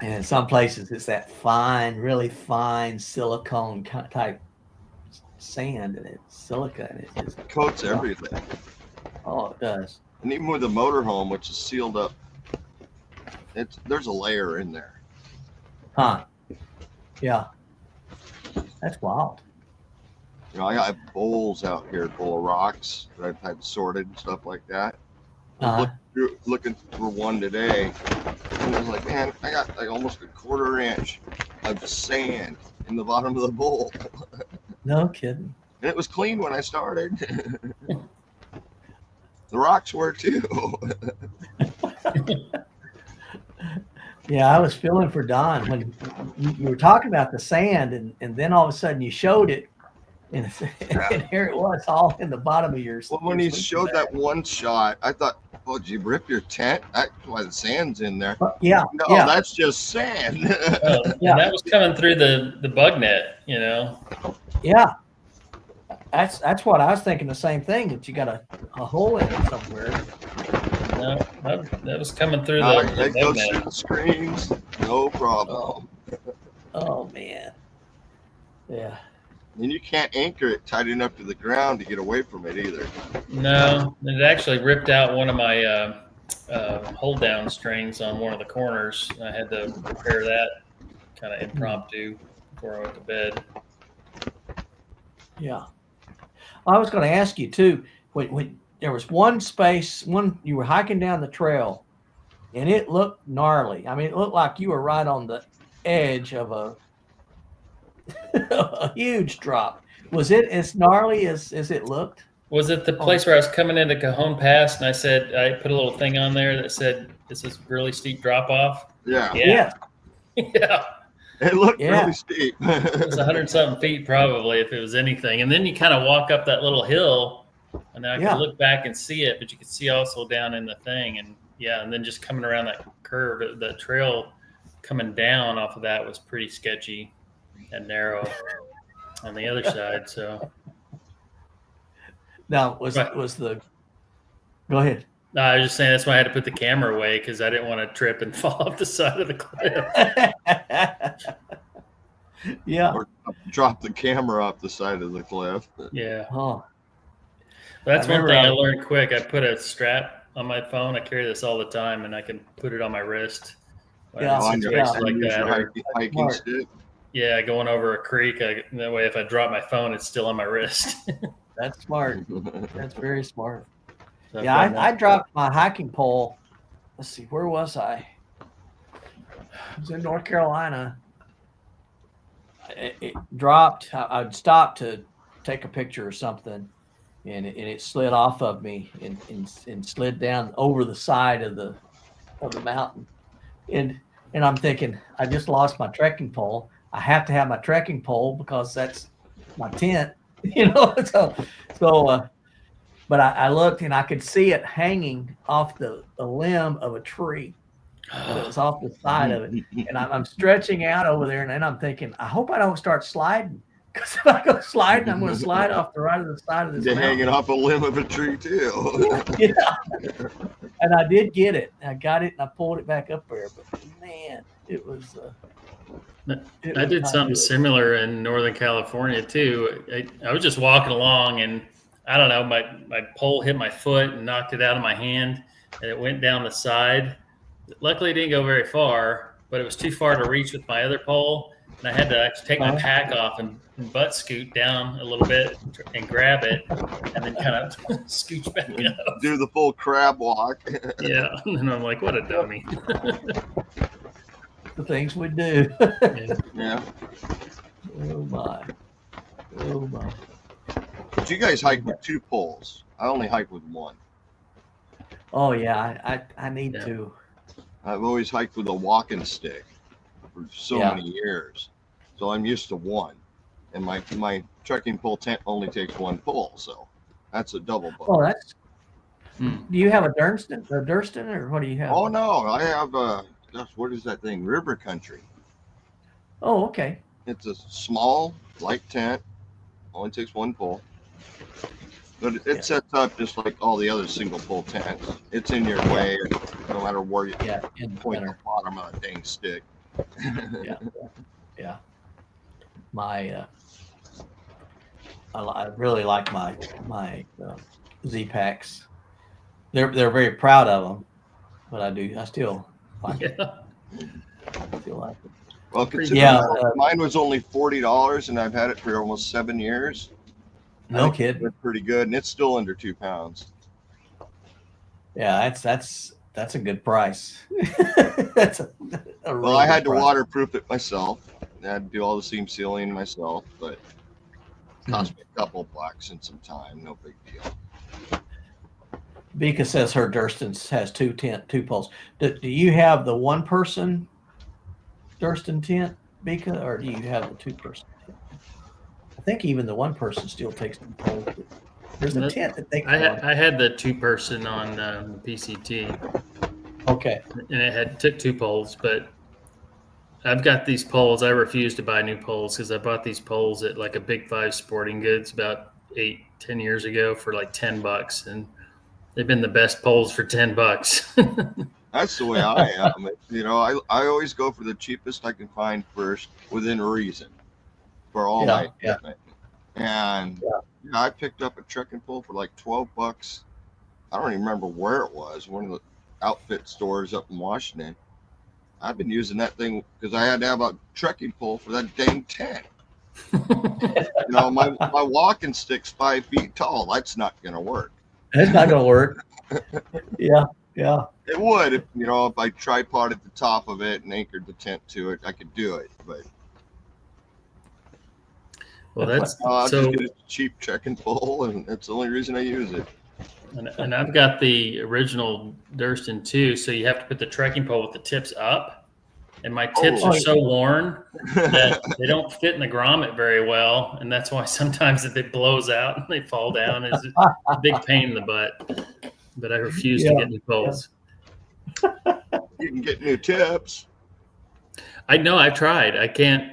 And in some places, it's that fine, really fine silicone type sand, and it's silica, and it just Coats everything. oh, it does. And even with the motorhome, which is sealed up, there's a layer in there. Huh? Yeah. That's wild. You know, I got bowls out here full of rocks that I've had sorted and stuff like that. Uh-huh. Looking for one today, and I was like, man, I got like almost a 1/4 inch of sand in the bottom of the bowl. No kidding. And it was clean when I started. The rocks were too. Yeah, I was feeling for Don when you were talking about the sand, and then all of a sudden you showed it, and, and here it was, all in the bottom of your. Well, when he showed that one shot, I thought, oh, did you rip your tent? That's why the sand's in there. Yeah. No, yeah. that's just sand. Yeah, that was coming through the bug net, you know. Yeah. That's what I was thinking. The same thing, that you got a hole in it somewhere. No, that was coming through It the goes bug through net. the screens, no problem. Oh man. Yeah. And you can't anchor it tight enough to the ground to get away from it either. No, it actually ripped out one of my hold down strings on one of the corners. I had to repair that kind of impromptu before I went to bed. Yeah. I was going to ask you too, when there was one space, you were hiking down the trail, and it looked gnarly. I mean, it looked like you were right on the edge of a huge drop. Was it as gnarly as it looked? Was it the place where I was coming into Cajon Pass and I put a little thing on there that said, this is really steep drop off? Yeah. Yeah. Yeah. It looked Yeah. really steep. It was 100-something feet probably, if it was anything. And then you kind of walk up that little hill, and then I could look back and see it, but you could see also down in the thing. And yeah, and then just coming around that curve, the trail coming down off of that was pretty sketchy and narrow on the other side. So Now, Right. go ahead. no, I was just saying that's why I had to put the camera away, because I didn't want to trip and fall off the side of the cliff. Yeah. Or drop the camera off the side of the cliff. Yeah. Oh, That's I one remember thing I I- learned quick. I put a strap on my phone. I carry this all the time, and I can put it on my wrist. when Yeah, I'm in On your, situations yeah. like use that. your Or, hiking Smart. stick. yeah, going over a creek. That way, if I drop my phone, it's still on my wrist. that's smart. That's very smart. So I've Yeah, done I that. dropped my hiking pole. Let's see, where was I? I was in North Carolina. It dropped. I'd stopped to take a picture or something, and it slid off of me and slid down over the side of the mountain. And I'm thinking, I just lost my trekking pole. I have to have my trekking pole because that's my tent, you know. But I looked and I could see it hanging off the limb of a tree. And it was off the side of it. And I'm stretching out over there, and then I'm thinking, I hope I don't start sliding. Because if I go sliding, I'm going to slide off the right of the side of this They're mountain. hanging off a limb of a tree too. Yeah. And I did get it. I got it, and I pulled it back up there. But man, it was. I did something similar in Northern California too. I was just walking along, and I don't know, my pole hit my foot and knocked it out of my hand, and it went down the side. Luckily, it didn't go very far, but it was too far to reach with my other pole, and I had to actually take my pack off and butt scoot down a little bit and grab it, and then kind of scooch back up. Do the full crab walk. Yeah, and I'm like, what a dummy. The things we do. Yeah. Yeah. Oh my. Oh my. But you guys hike with 2 poles. I only hike with 1. Oh yeah, I need Yeah. to. I've always hiked with a walking stick for so Yeah. many years. So I'm used to 1. And my trekking pole tent only takes 1 pole, so that's a double Oh, bonus. Do you have a Durston or what do you have? Oh no, I have gosh, what is that thing? River Country. Oh, okay. It's a small, light tent. Only takes one pole. But it sets up just like all the other single pole tents. It's in your way, no matter where you Yeah, in the point the center. bottom of the dang stick. Yeah, yeah. My, I really like my Z packs. They're very proud of them, but I still like it. Yeah. I still like it. Well, consider Yeah, mine was only $40, and I've had it for almost 7 years. no think kid. It's pretty good, and it's still under 2 pounds. Yeah, that's a good price. That's a Well, really I good had to price. waterproof it myself. I had to do all the seam sealing myself, but it cost me a couple of bucks and some time. No big deal. Vika says her Durston has two poles. Do you have the one person Durston tent, Vika, or do you have the 2-person tent? I think even the one person still takes the poles. There's a tent that takes one. I had the 2-person on PCT, Okay. and it took 2 poles, but I've got these poles. I refuse to buy new poles because I bought these poles at like a Big 5 Sporting Goods about 8-10 years ago for like $10, and they've been the best poles for $10. That's the way I am. I always go for the cheapest I can find first, within reason, for all my equipment. And I picked up a trekking pole for like $12. I don't even remember where it was. One of the outfit stores up in Washington. I've been using that thing because I had to have a trekking pole for that dang tent. My walking stick's 5 feet tall. That's not going to work. It's not going to work. Yeah. It would if I tripoded the top of it and anchored the tent to it, I could do it. But Well, that's I'll so. just get a cheap trekking pole, and that's the only reason I use it. And I've got the original Durston too, so you have to put the trekking pole with the tips up. And my tips are so worn that they don't fit in the grommet very well, and that's why sometimes it blows out and they fall down. It's a big pain in the butt. But I refuse to get new poles. You can get new tips. I know I've tried. I can't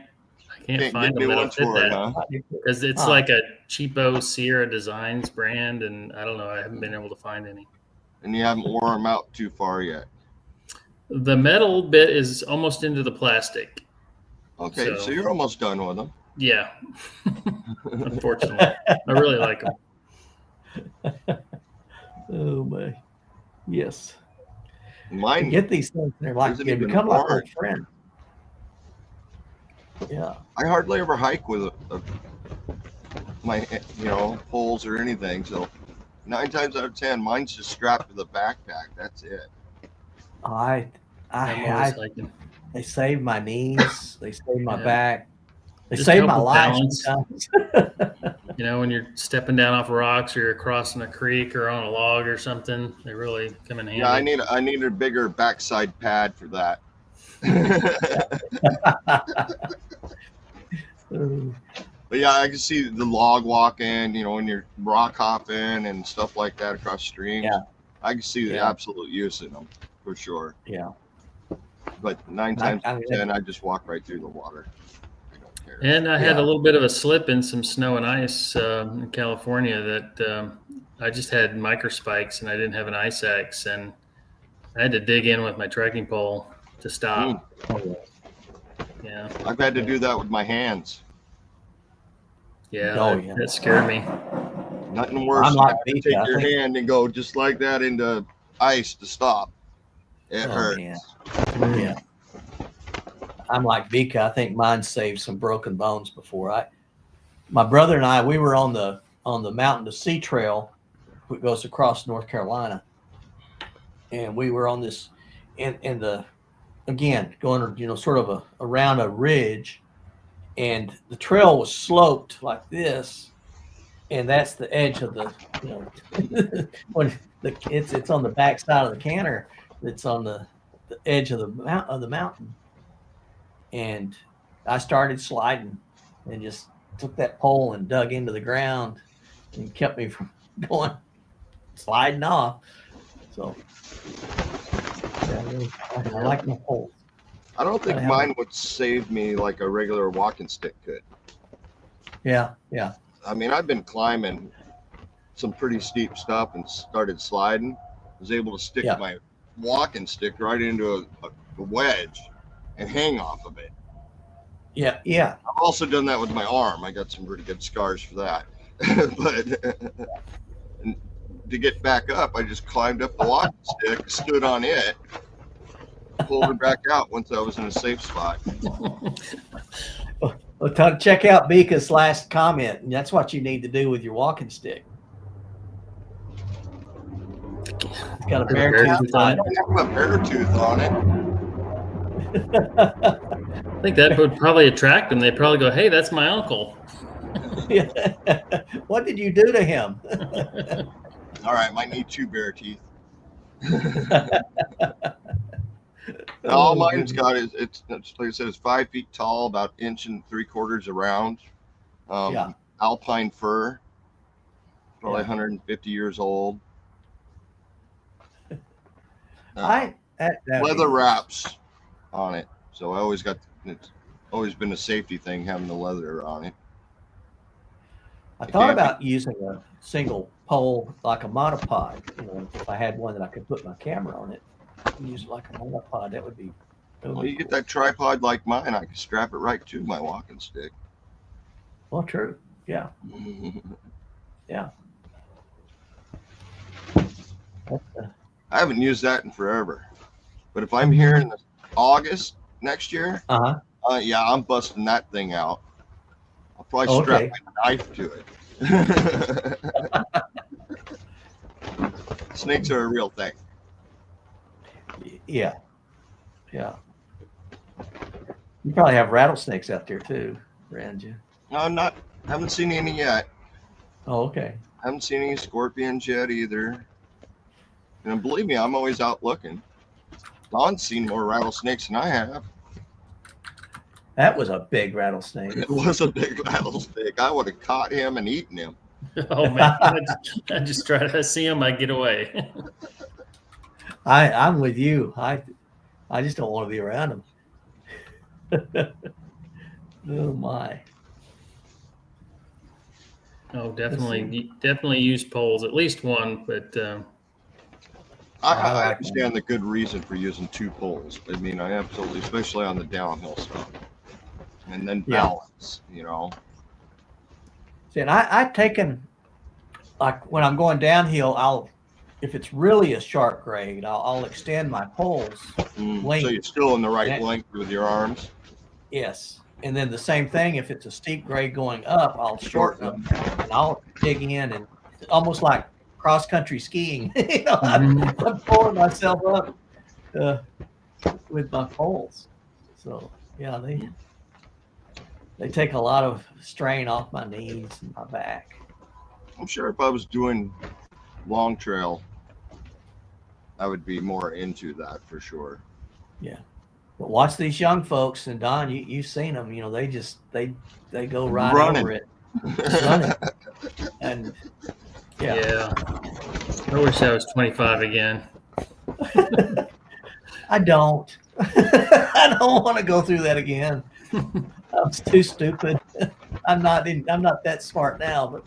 find them that'll fit that. Huh? Because it's like a cheapo Sierra Designs brand, and I don't know. I haven't been able to find any. And you haven't wore them out too far yet. The metal bit is almost into the plastic. Okay, so you're almost done with them. Yeah. Unfortunately, I really like them. Oh my. Yes. Mine Get these things. They're like isn't they even become like worn. old friends. Yeah. I hardly ever hike with my poles or anything. So 9 times out of 10, mine's just strapped to the backpack. That's it. I'm always hiking. They save my knees. They save my back. They Just save help my with life balance. sometimes. When you're stepping down off rocks or you're crossing a creek or on a log or something, they really come in handy. Yeah, I need a bigger backside pad for that. But yeah, I can see the log walking, when you're rock hopping and stuff like that across streams. Yeah. I can see the absolute use in them for sure. Yeah. But 9 times out of 10, I just walk right through the water. I don't care. And I had a little bit of a slip in some snow and ice in California that I just had micro spikes and I didn't have an ice axe, and I had to dig in with my trekking pole to stop. Yeah. I've had to do that with my hands. Yeah, that scared me. Nothing worse I'm than like having to Vika, take your hand and go just like that into ice to stop. It hurts. Yeah. I'm like Vika. I think mine saved some broken bones before. My brother and I, we were on the Mountain to Sea Trail, which goes across North Carolina, and we were on this in the again going sort of around a ridge, and the trail was sloped like this, and that's the edge of the when it's on the back side of the canter. It's on the edge of the mountain, and I started sliding and just took that pole and dug into the ground and kept me from going. sliding off. So yeah, I like my poles. I don't think Gotta have mine would save me like a regular walking stick could. Yeah. I mean, I've been climbing some pretty steep stuff and started sliding. Was able to stick Yeah. my walking stick right into a wedge and hang off of it. Yeah. I've also done that with my arm. I got some pretty good scars for that. But to get back up, I just climbed up the walking stick, stood on it, pulled it back out once I was in a safe spot. Well, check out Bika's last comment, and that's what you need to do with your walking stick. It's got a bear Bear tooth tooth on on it. I have a bear tooth on it. I think that would probably attract them. They'd probably go, "Hey, that's my uncle." What did you do to him? All right, might need 2 bear teeth. All mine's got is it's like I said, it's 5 feet tall, about 1 3/4 around. Yeah. Alpine fir, probably Yeah. 150 years old. That Leather wraps on it, so I always got. It's always been a safety thing having the leather on it. I thought about using a single pole like a monopod. You know, if I had one that I could put my camera on it and use it like a monopod, that would be. Well, you get that tripod like mine, I can strap it right to my walking stick. Well, true. Yeah. I haven't used that in forever, but if I'm here in August next year, yeah, I'm busting that thing out. I'll probably strap my knife to it. Snakes are a real thing. Yeah. You probably have rattlesnakes out there too, around you. No, haven't seen any yet. Oh, okay. Haven't seen any scorpions yet either. And believe me, I'm always out looking. Don's seen more rattlesnakes than I have. That was a big rattlesnake. It was a big rattlesnake. I would have caught him and eaten him. Oh man, I just try to see them. I get away. I'm with you. I just don't want to be around them. Oh my. Oh, definitely use poles, at least one. But I understand the good reason for using 2 poles. I mean, I absolutely, especially on the downhill stuff. And then balance, you know. See, and I've taken, like when I'm going downhill, if it's really a sharp grade, I'll extend my poles. So you're still in the right length with your arms. Yes. And then the same thing, if it's a steep grade going up, I'll shorten them and I'll dig in, and almost like cross-country skiing. You know, I'm pulling myself up with my poles. So yeah, they take a lot of strain off my knees and my back. I'm sure if I was doing long trail, I would be more into that for sure. Yeah. But watch these young folks, and Don, you've seen them. You know, they go right Running. over it, running, and yeah, I wish I was 25 again. I don't. I don't want to go through that again. I'm too stupid. I'm not that smart now, but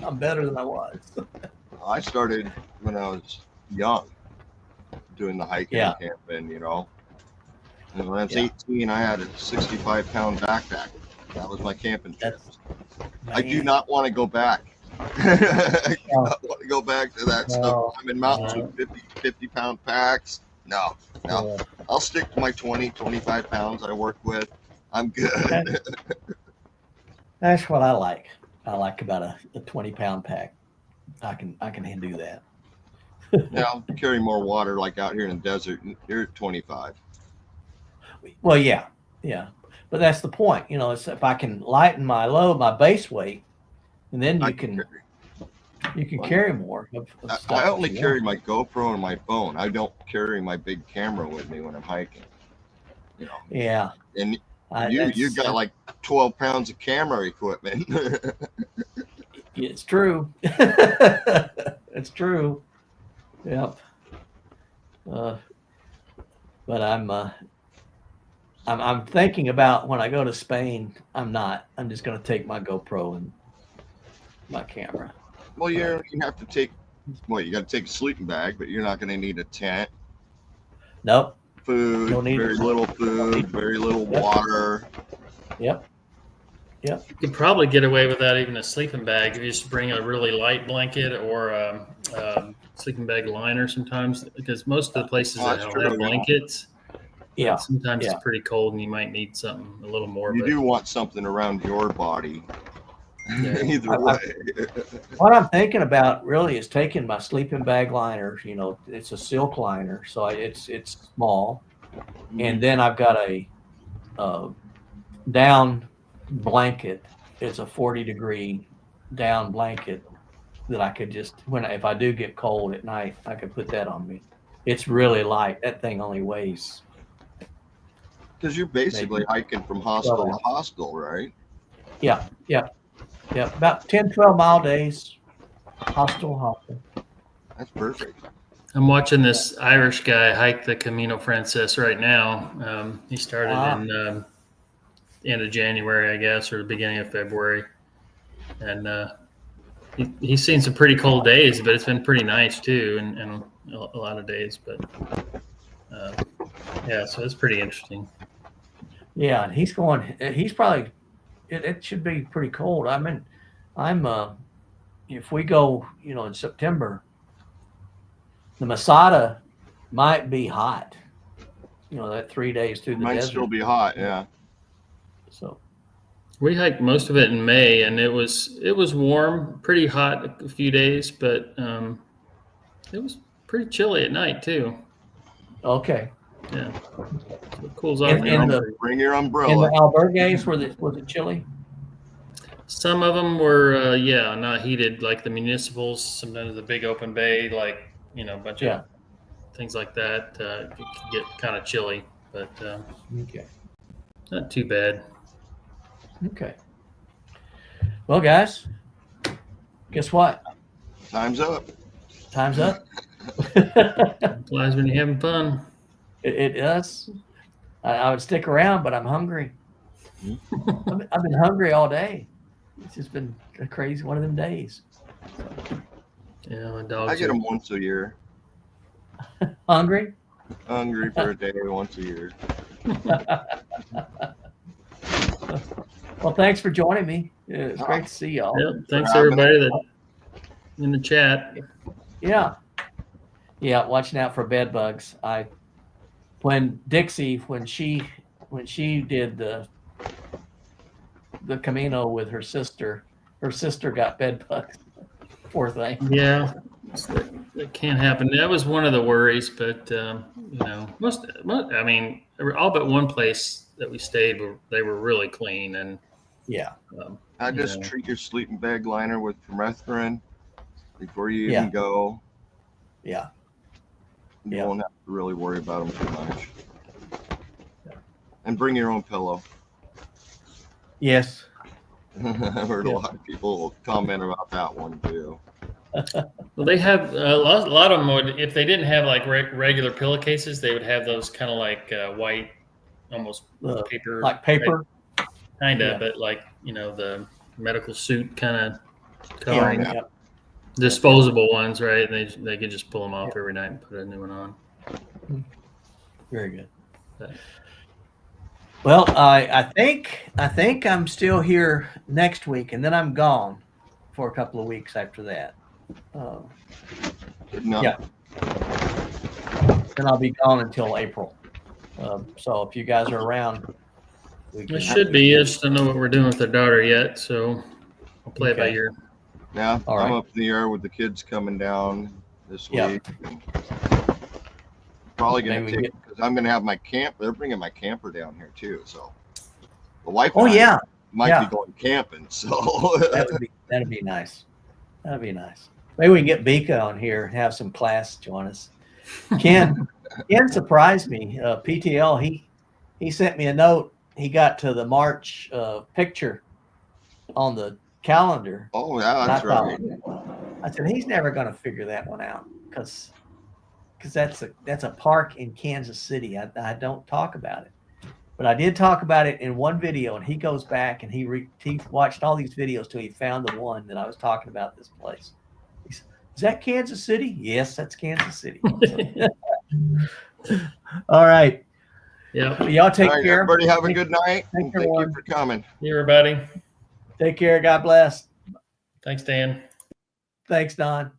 I'm better than I was. I started when I was young, doing the hiking and camping, you know. And when I was 18, I had a 65-pound backpack. That was my camping trips. I do not want to go back. I do not want to go back to that stuff. I'm in mountains with 50-pound packs. No. I'll stick to my 25 pounds I work with. I'm good. That's what I like. I like about a 20-pound pack. I can do that. Now carry more water, like out here in the desert. You're at 25. Well, yeah, but that's the point. You know, it's if I can lighten my load, my base weight, and then you can carry more. I only carry my GoPro and my phone. I don't carry my big camera with me when I'm hiking. You know. Yeah. And you got like 12 pounds of camera equipment. It's true. It's true. Yep. But I'm thinking about when I go to Spain. I'm just going to take my GoPro and my camera. Well, you have to take. Well, you got to take a sleeping bag, but you're not going to need a tent. Nope. Food, Don't need very it. little food, very little Yep. water. Yep. You could probably get away without even a sleeping bag if you just bring a really light blanket or sleeping bag liner sometimes, because most of the places Oh, that that's have true. blankets, Yeah. sometimes Yeah. it's pretty cold and you might need something a little more. You But do want something around your body. Yeah. Either way. What I'm thinking about really is taking my sleeping bag liner. You know, it's a silk liner, so it's small, and then I've got a down blanket. It's a 40-degree down blanket that I could just if I do get cold at night, I could put that on me. It's really light. That thing only weighs. Because you're basically hiking from hostel to hours. hostel, right? Yeah. About 10, 12-mile days. Hostel. That's perfect. I'm watching this Irish guy hike the Camino Frances right now. He started in end of January, I guess, or the beginning of February, and he's seen some pretty cold days, but it's been pretty nice too, and a lot of days. But yeah, so it's pretty interesting. Yeah, and he's probably. It should be pretty cold. If we go, in September, the Masada might be hot. That 3 days through the Might desert. still be hot, yeah. So We hiked most of it in May, and it was warm, pretty hot a few days, but it was pretty chilly at night too. okay. Yeah, so it cools off. Bring your In umbrella. the albergues, was it chilly? Some of them were, not heated, like the municipals. Sometimes the big open bay, like a bunch of things like that, it could get kind of chilly, but Okay. not too bad. Okay. Well, guys, guess what? Time's up. Time's up. Flies when you're having fun. It does. I would stick around, but I'm hungry. I've been hungry all day. It's just been a crazy one of them days. Yeah, my dogs. I get them once a year. Hungry? Hungry for a day once a year. Well, thanks for joining me. It's great to see y'all. Yeah, thanks everybody that in the chat. Yeah, watching out for bed bugs. When she did the Camino with her sister got bed bugs. Poor thing. Yeah, that can't happen. That was one of the worries, but all but one place that we stayed, they were really clean, and I just treat your sleeping bag liner with permethrin before you even go. Yeah. You won't have to really worry about them too much. And bring your own pillow. Yes. I've heard a lot of people comment about that one too. Well, they have a lot of them would, if they didn't have like regular pillowcases, they would have those kind of like white, almost paper, like paper, kind of, but like the medical suit kind of covering. Disposable ones, right? And they could just pull them off every night and put a new one on. Very good. But, well, I think I'm still here next week, and then I'm gone for a couple of weeks after that. Yeah. Then I'll be gone until April. So if you guys are around, it should be. I just don't know what we're doing with their daughter yet, so I'll play it by ear. Yeah, all right. I'm up in the air with the kids coming down this week. Probably going to take, because I'm going to have my camp. They're bringing my camper down here too. So the wife might be going camping. So that'd be nice. That'd be nice. Maybe we can get Bika on here and have some class join us. Ken surprised me. PTL, he sent me a note. He got to the March picture on the calendar. Oh yeah, that's right. I said, he's never going to figure that one out because that's a park in Kansas City. I don't talk about it, but I did talk about it in one video, and he goes back and he watched all these videos till he found the one that I was talking about. This place. He said, is that Kansas City? Yes, that's Kansas City. All right. Yeah. Y'all take All right, care. everybody have a good night. Thank And thank you for coming. Hey, everybody. Take care. God bless. Thanks, Dan. Thanks, Don.